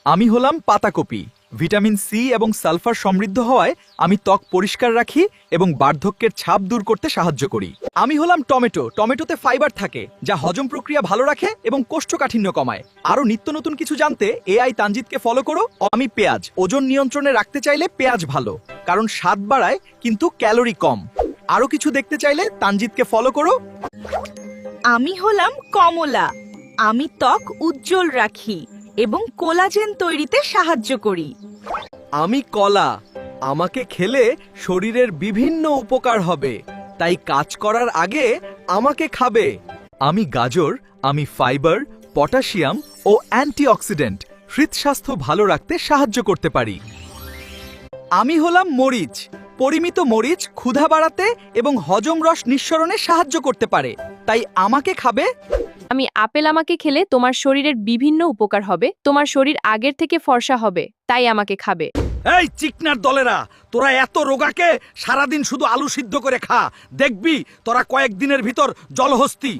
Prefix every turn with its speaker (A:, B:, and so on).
A: আমি হলাম পাতাকপি। ভিটামিন সি এবং সালফার সমৃদ্ধ হওয়ায় আমি ত্বক পরিষ্কার রাখি এবং বার্ধক্যের ছাপ দূর করতে সাহায্য করি। আমি হলাম টমেটো। টমেটোতে ফাইবার থাকে যা হজম প্রক্রিয়া ভালো রাখে এবং কোষ্ঠকাঠিন্য কমায়। আরও নিত্য নতুন কিছু জানতে এআই তানজিদকে ফলো করো। আমি পেঁয়াজ। ওজন নিয়ন্ত্রণে রাখতে চাইলে পেঁয়াজ ভালো, কারণ স্বাদ বাড়ায় কিন্তু ক্যালোরি কম। আরও কিছু দেখতে চাইলে তানজিদকে ফলো করো।
B: আমি হলাম কমলা। আমি ত্বক উজ্জ্বল রাখি এবং কোলাজেন তৈরিতে সাহায্য করি।
A: আমি কলা। আমাকে খেলে শরীরের বিভিন্ন উপকার হবে, তাই কাজ করার আগে আমাকে খাবে। আমি গাজর। আমি ফাইবার, পটাশিয়াম ও অ্যান্টিঅক্সিডেন্ট হৃদস্বাস্থ্য ভালো রাখতে সাহায্য করতে পারি। আমি হলাম মরিচ। পরিমিত মরিচ ক্ষুধা বাড়াতে এবং হজম রস নিঃসরণে সাহায্য করতে পারে, তাই আমাকে খাবে।
C: আমি আপেল। আমাকে খেলে তোমার শরীরের বিভিন্ন উপকার হবে, তোমার শরীর আগের থেকে ফর্সা হবে, তাই আমাকে খাবে।
D: এই চিকনার দলেরা, তোরা এত রোগাকে সারাদিন শুধু আলু সিদ্ধ করে খা, দেখবি তোরা কয়েকদিনের ভিতর জলহস্তি।